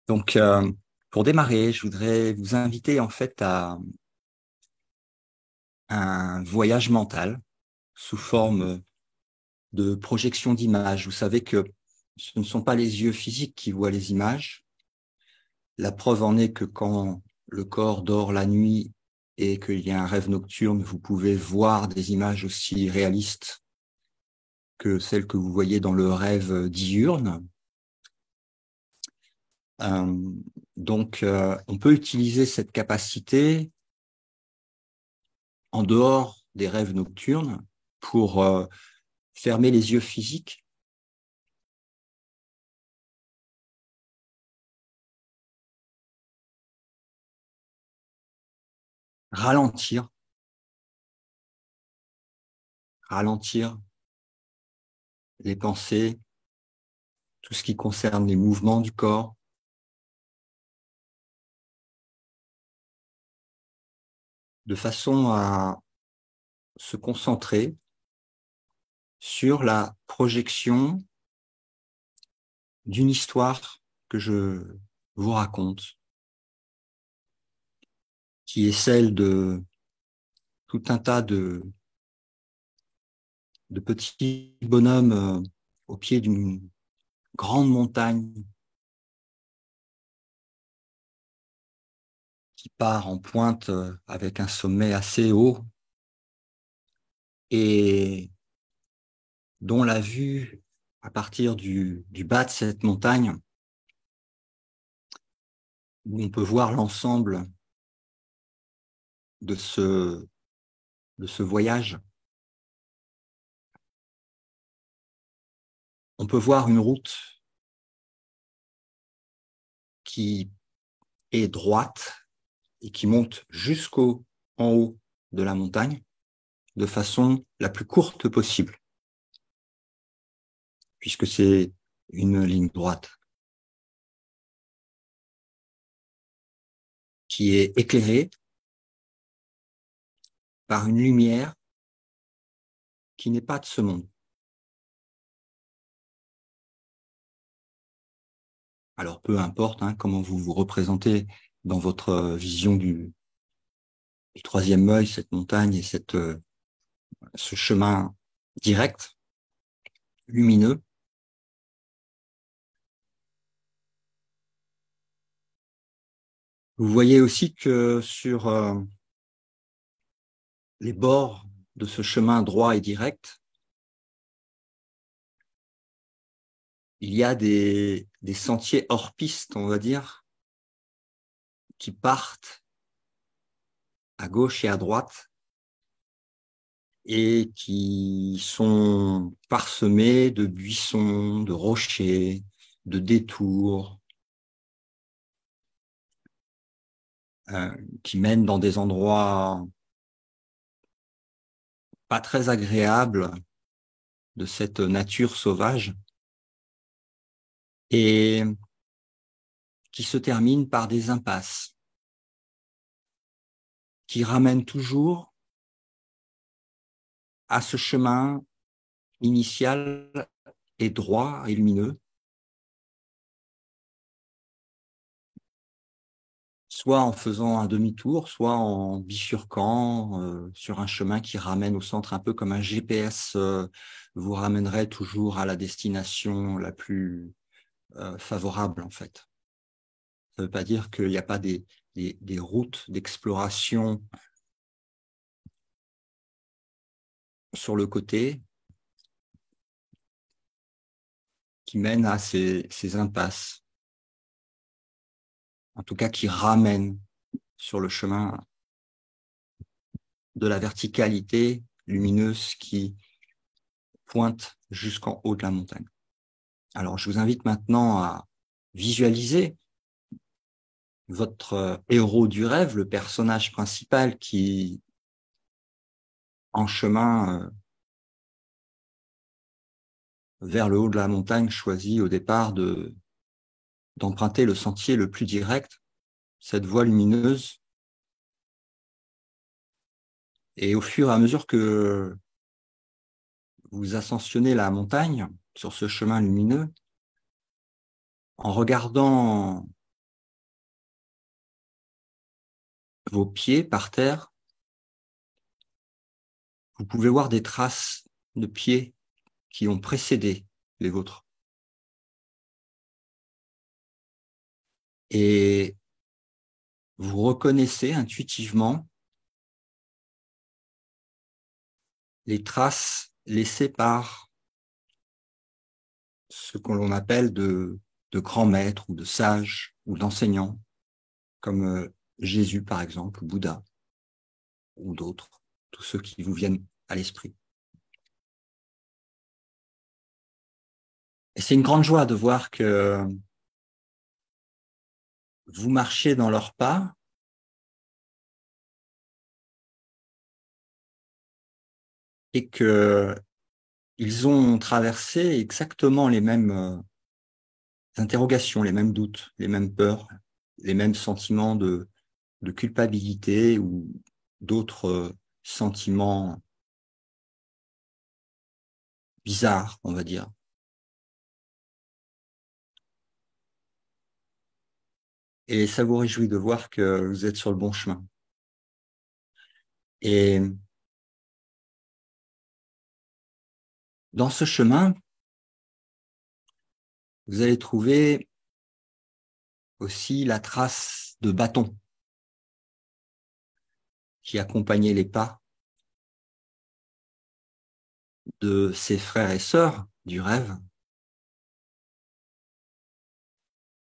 Donc, pour démarrer, je voudrais vous inviter en fait à un voyage mental sous forme de projection d'images. Vous savez que ce ne sont pas les yeux physiques qui voient les images. La preuve en est que quand le corps dort la nuit et qu'il y a un rêve nocturne, vous pouvez voir des images aussi réalistes que celles que vous voyez dans le rêve diurne. Euh, on peut utiliser cette capacité en dehors des rêves nocturnes pour fermer les yeux physiques, ralentir, ralentir les pensées, tout ce qui concerne les mouvements du corps, de façon à se concentrer sur la projection d'une histoire que je vous raconte, qui est celle de tout un tas de petits bonhommes au pied d'une grande montagne qui part en pointe avec un sommet assez haut et dont la vue à partir du bas de cette montagne, où on peut voir l'ensemble de de ce voyage, on peut voir une route qui est droite et qui monte jusqu'au en haut de la montagne de façon la plus courte possible, puisque c'est une ligne droite qui est éclairée par une lumière qui n'est pas de ce monde. Alors peu importe comment vous vous représentez dans votre vision du troisième œil, cette montagne et ce chemin direct, lumineux. Vous voyez aussi que sur les bords de ce chemin droit et direct, il y a des sentiers hors piste, on va dire, qui partent à gauche et à droite et qui sont parsemés de buissons, de rochers, de détours, euh, qui mènent dans des endroits pas très agréables de cette nature sauvage et qui se terminent par des impasses qui ramènent toujours à ce chemin initial et droit et lumineux, soit en faisant un demi-tour, soit en bifurquant sur un chemin qui ramène au centre, un peu comme un GPS vous ramènerait toujours à la destination la plus favorable en fait. Ça ne veut pas dire qu'il n'y a pas des routes d'exploration sur le côté qui mènent à ces impasses, en tout cas qui ramènent sur le chemin de la verticalité lumineuse qui pointe jusqu'en haut de la montagne. Alors, je vous invite maintenant à visualiser votre héros du rêve, le personnage principal qui, en chemin vers le haut de la montagne, choisit au départ d'emprunter le sentier le plus direct, cette voie lumineuse. Et au fur et à mesure que vous ascensionnez la montagne sur ce chemin lumineux, en regardant vos pieds par terre, vous pouvez voir des traces de pieds qui ont précédé les vôtres. Et vous reconnaissez intuitivement les traces laissées par ce que l'on appelle de grands maîtres ou de sages ou d'enseignants, comme Jésus par exemple, ou Bouddha, ou d'autres, tous ceux qui vous viennent à l'esprit. Et c'est une grande joie de voir que vous marchez dans leurs pas et que ils ont traversé exactement les mêmes interrogations, les mêmes doutes, les mêmes peurs, les mêmes sentiments de culpabilité ou d'autres sentiments bizarres, on va dire. Et ça vous réjouit de voir que vous êtes sur le bon chemin. Et dans ce chemin, vous allez trouver aussi la trace de bâton qui accompagnait les pas de ses frères et sœurs du rêve.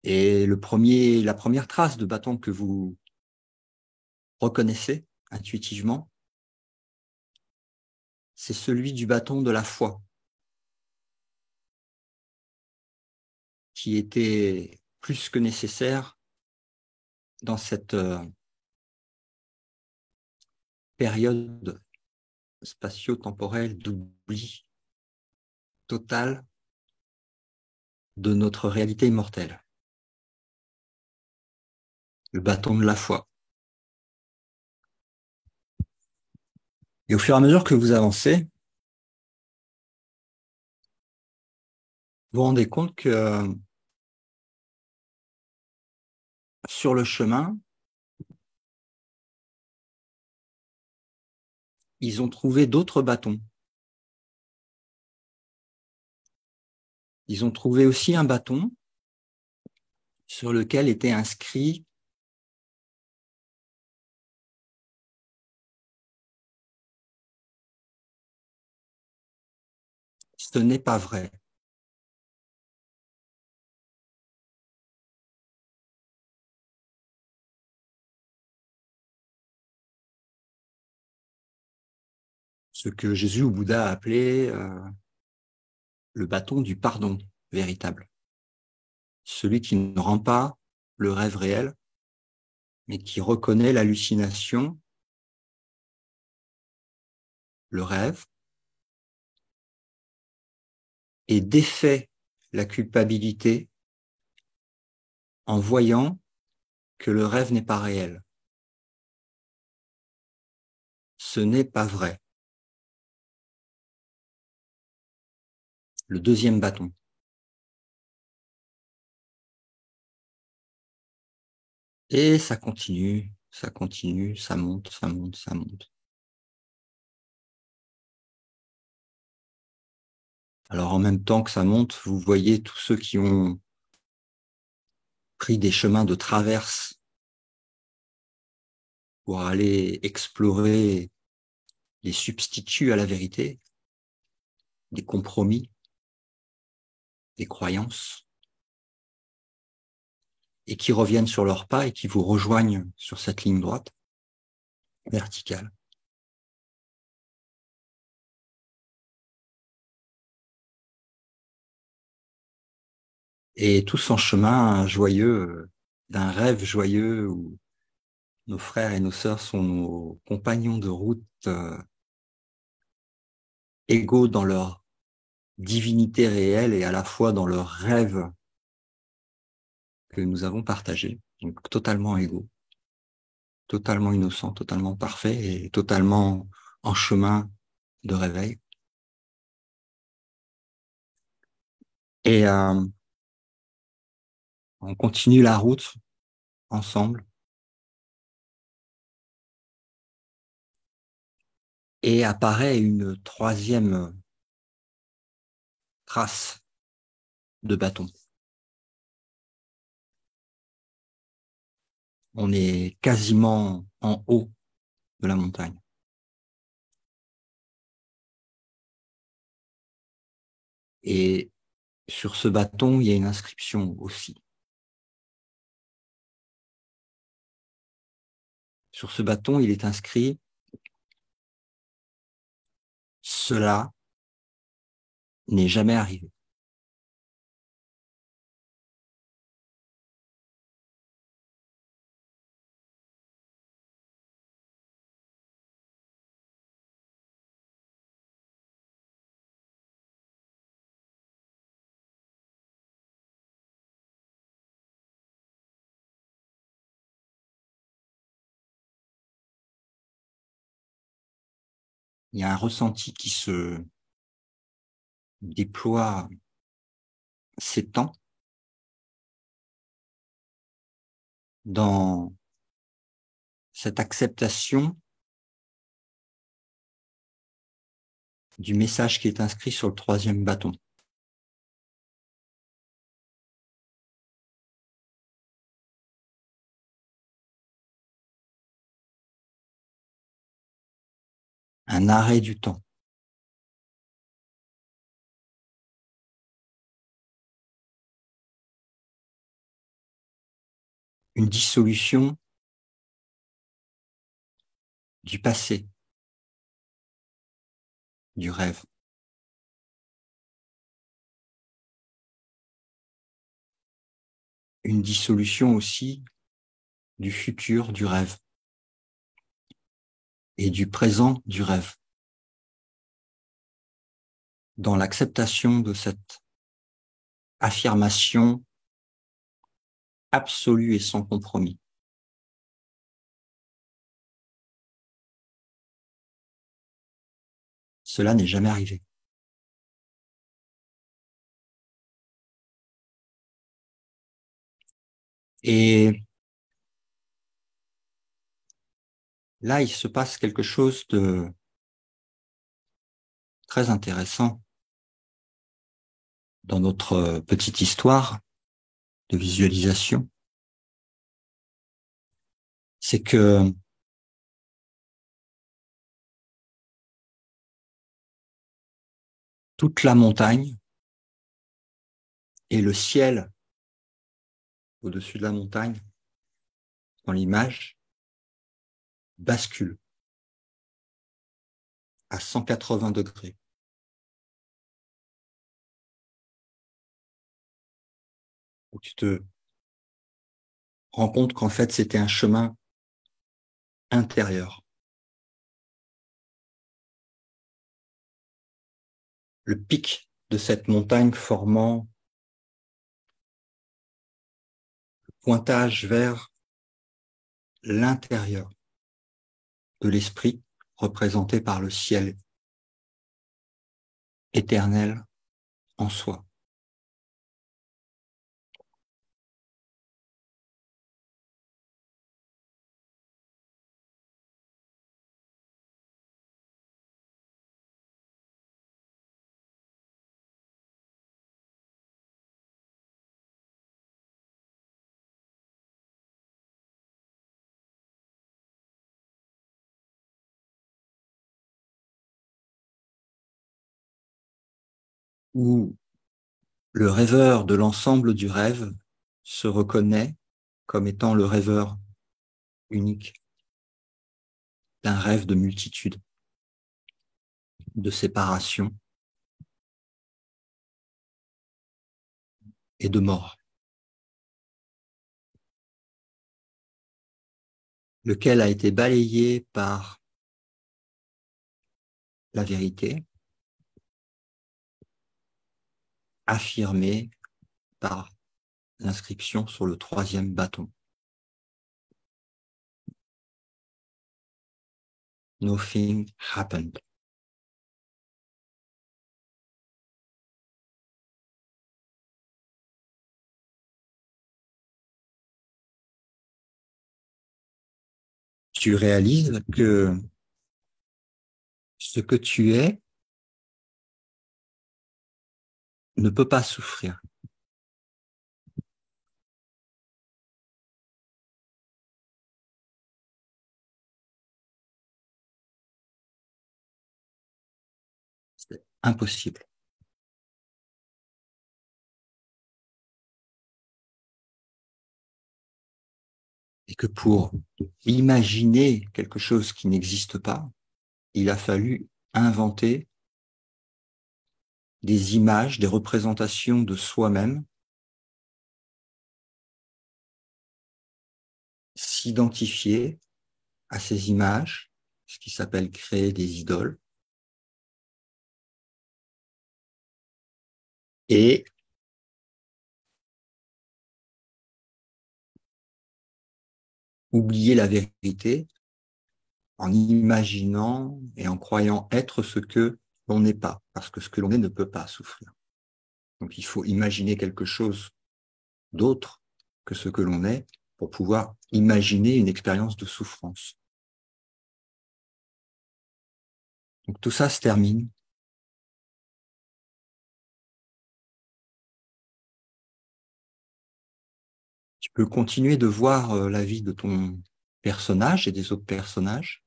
Et la première trace de bâton que vous reconnaissez intuitivement, c'est celui du bâton de la foi, qui était plus que nécessaire dans cette période spatio-temporelle d'oubli total de notre réalité immortelle. Le bâton de la foi. Et au fur et à mesure que vous avancez, vous vous rendez compte que sur le chemin, ils ont trouvé d'autres bâtons. Ils ont trouvé aussi un bâton sur lequel était inscrit « Ce n'est pas vrai ». Ce que Jésus ou Bouddha a appelé le bâton du pardon véritable. Celui qui ne rend pas le rêve réel, mais qui reconnaît l'hallucination, le rêve, et défait la culpabilité en voyant que le rêve n'est pas réel. Ce n'est pas vrai. Le deuxième bâton. Et ça continue, ça monte, ça monte, ça monte. Alors en même temps que ça monte, vous voyez tous ceux qui ont pris des chemins de traverse pour aller explorer les substituts à la vérité, des compromis, des croyances, et qui reviennent sur leurs pas et qui vous rejoignent sur cette ligne droite, verticale. Et tous en chemin joyeux, d'un rêve joyeux où nos frères et nos sœurs sont nos compagnons de route égaux dans leur divinité réelle et à la fois dans leur rêve que nous avons partagé. Donc totalement égaux, totalement innocents, totalement parfaits et totalement en chemin de réveil. Et on continue la route ensemble. et apparaît une troisième trace de bâton. On est quasiment en haut de la montagne. Et sur ce bâton, il y a une inscription aussi. Sur ce bâton, il est inscrit « Cela n'est jamais arrivé ». Il y a un ressenti qui se déploie, s'étend dans cette acceptation du message qui est inscrit sur le troisième bâton. Un arrêt du temps. Une dissolution du passé, du rêve. Une dissolution aussi du futur du rêve et du présent du rêve. Dans l'acceptation de cette affirmation absolue et sans compromis. Cela n'est jamais arrivé. Et là, il se passe quelque chose de très intéressant dans notre petite histoire de visualisation. C'est que toute la montagne et le ciel au-dessus de la montagne, dans l'image, bascule à 180 degrés. Où tu te rends compte qu'en fait, c'était un chemin intérieur. Le pic de cette montagne formant le pointage vers l'intérieur de l'esprit représenté par le ciel éternel en soi. Où le rêveur de l'ensemble du rêve se reconnaît comme étant le rêveur unique d'un rêve de multitude, de séparation et de mort, lequel a été balayé par la vérité, affirmé par l'inscription sur le troisième bâton. Nothing happened. Tu réalises que Ce que tu es ne peut pas souffrir. C'est impossible. Et que pour imaginer quelque chose qui n'existe pas, il a fallu inventer des images, des représentations de soi-même, s'identifier à ces images, ce qui s'appelle créer des idoles, et oublier la vérité en imaginant et en croyant être ce que l'on n'est pas, parce que ce que l'on est ne peut pas souffrir. Donc il faut imaginer quelque chose d'autre que ce que l'on est pour pouvoir imaginer une expérience de souffrance. Donc tout ça se termine. Tu peux continuer de voir la vie de ton personnage et des autres personnages,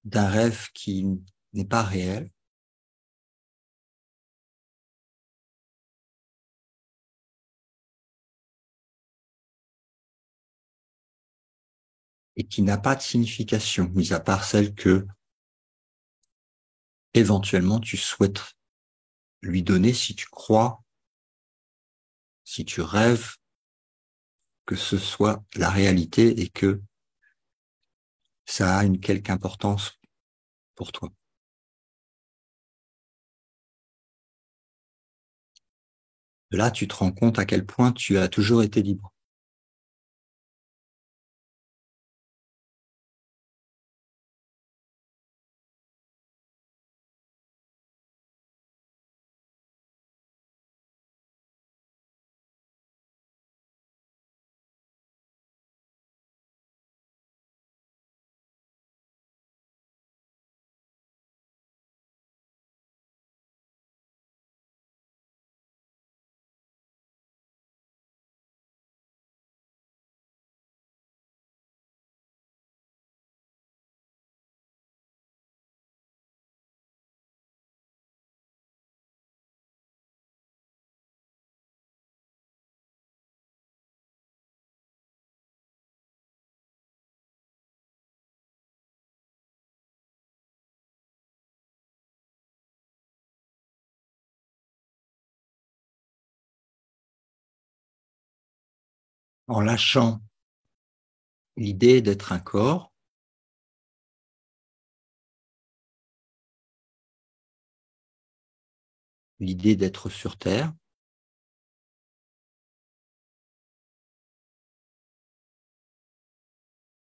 d'un rêve qui n'est pas réel, et qui n'a pas de signification, mis à part celle que éventuellement tu souhaites lui donner si tu crois, si tu rêves que ce soit la réalité et que ça a une quelque importance pour toi. Là, tu te rends compte à quel point tu as toujours été libre. En lâchant l'idée d'être un corps, l'idée d'être sur Terre,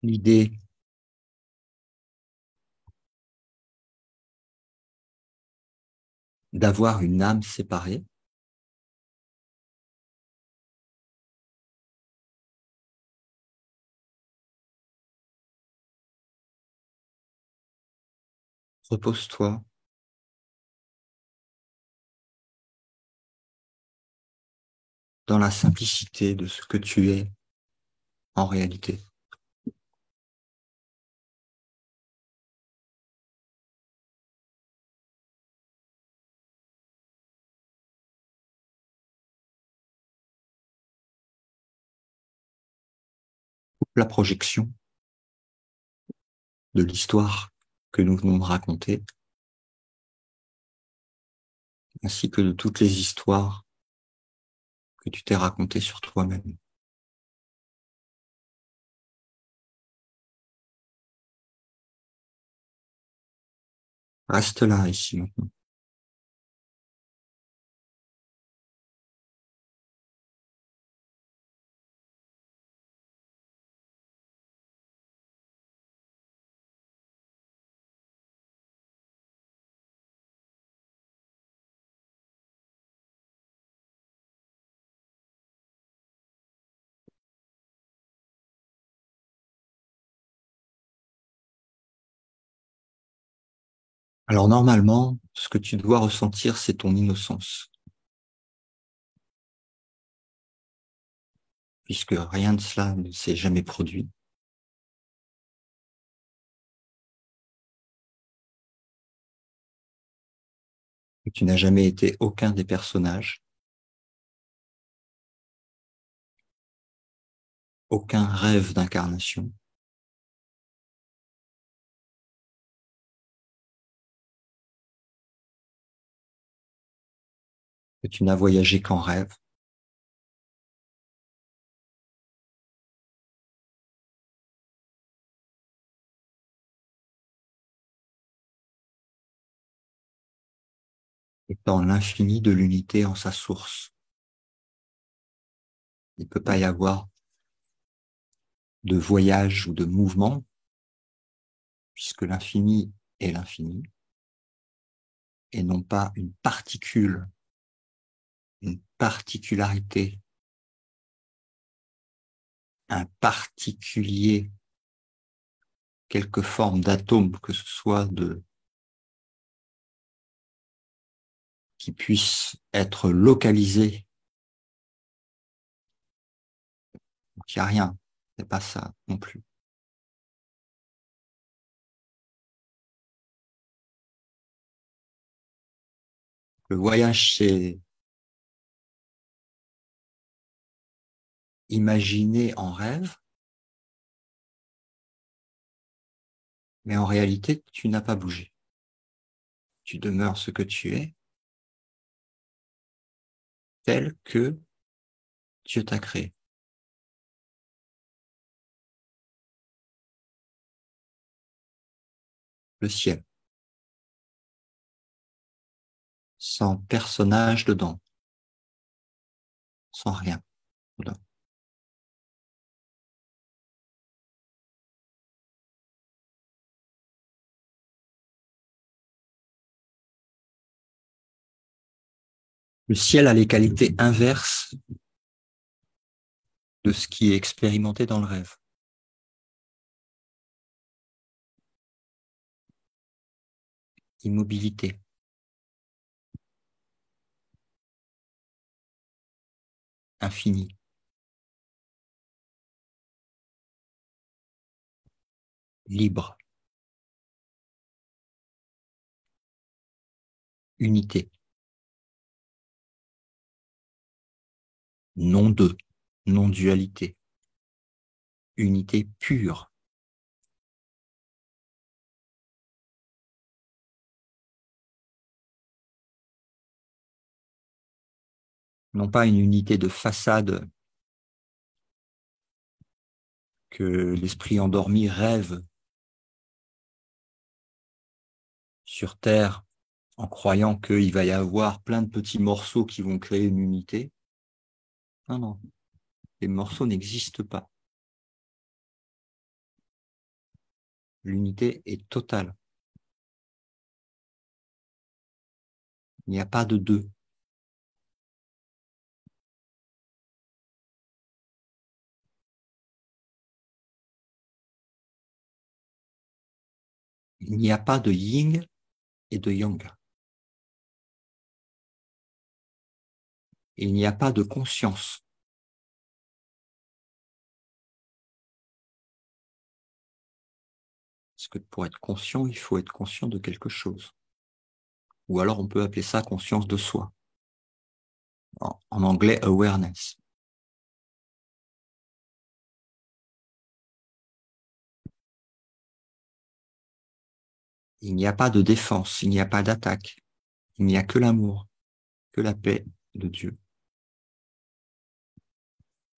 l'idée d'avoir une âme séparée, repose-toi dans la simplicité de ce que tu es en réalité. La projection de l'histoire que nous venons de raconter, ainsi que de toutes les histoires que tu t'es racontées sur toi-même. Reste là, ici, maintenant. Alors normalement, ce que tu dois ressentir, c'est ton innocence, puisque rien de cela ne s'est jamais produit. Que tu n'as jamais été aucun des personnages, aucun rêve d'incarnation, que tu n'as voyagé qu'en rêve, étant l'infini de l'unité en sa source. Il ne peut pas y avoir de voyage ou de mouvement, puisque l'infini est l'infini, et non pas une particule, une particularité, un particulier, quelque forme d'atome, que ce soit qui puisse être localisé. Donc il n'y a rien, c'est pas ça non plus. Le voyage, c'est imaginer en rêve, mais en réalité, tu n'as pas bougé. Tu demeures ce que tu es, tel que Dieu t'a créé. Le ciel, sans personnage dedans, sans rien dedans. Le ciel a les qualités inverses de ce qui est expérimenté dans le rêve. Immobilité, infini, libre, unité, non deux, non dualité, unité pure. Non pas une unité de façade que l'esprit endormi rêve sur Terre en croyant qu'il va y avoir plein de petits morceaux qui vont créer une unité. Non, non, les morceaux n'existent pas. L'unité est totale. Il n'y a pas de deux. Il n'y a pas de yin et de yang. Il n'y a pas de conscience. Parce que pour être conscient, il faut être conscient de quelque chose. Ou alors on peut appeler ça conscience de soi. En anglais, awareness. Il n'y a pas de défense, il n'y a pas d'attaque. Il n'y a que l'amour, que la paix de Dieu.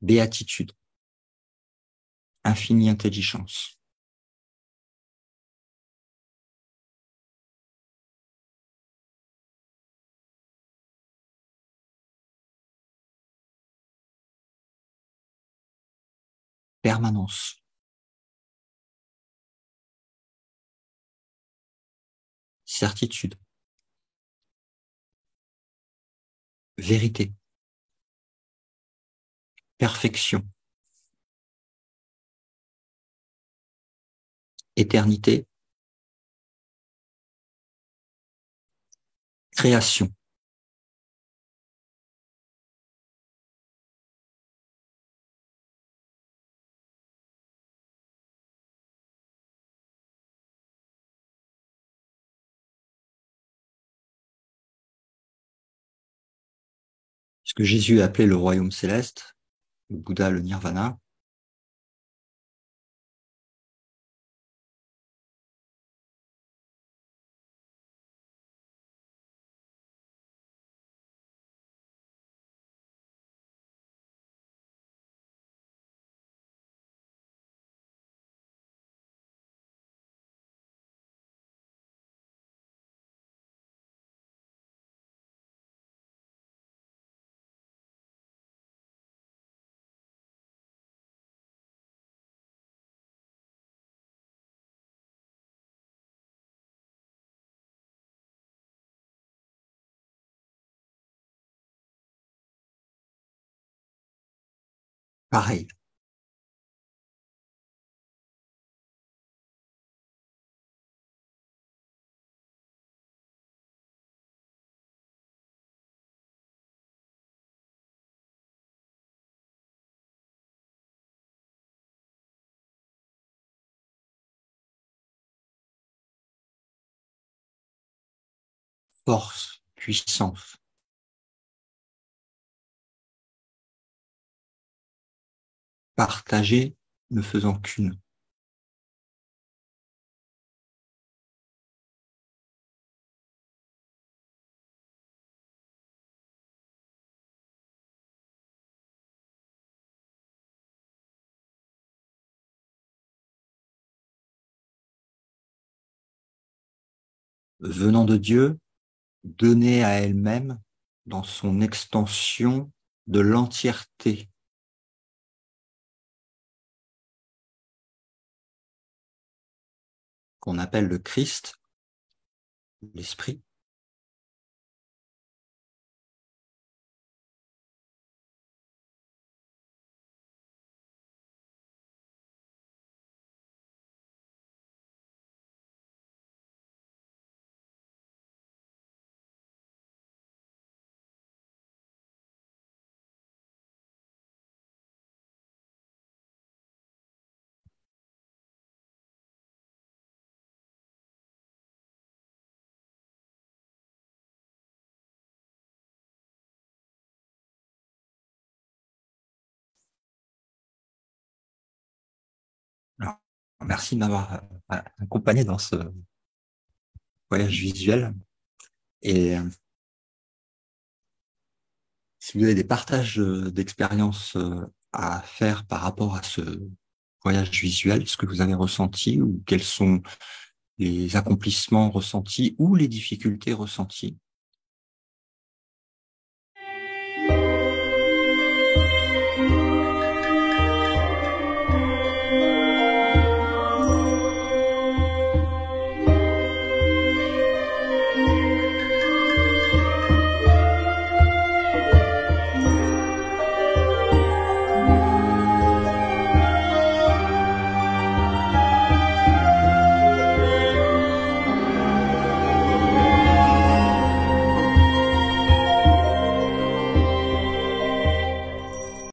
Béatitude, infinie intelligence, permanence, certitude, vérité, perfection, éternité, création. Ce que Jésus a appelé le royaume céleste, le Bouddha le nirvana, pareil. Force, puissance, partager ne faisant qu'une. Venant de Dieu, donnée à elle-même dans son extension de l'entièreté, qu'on appelle le Christ, l'Esprit, Alors, merci de m'avoir accompagné dans ce voyage visuel. Et si vous avez des partages d'expériences à faire par rapport à ce voyage visuel, ce que vous avez ressenti ou quels sont les accomplissements ressentis ou les difficultés ressenties,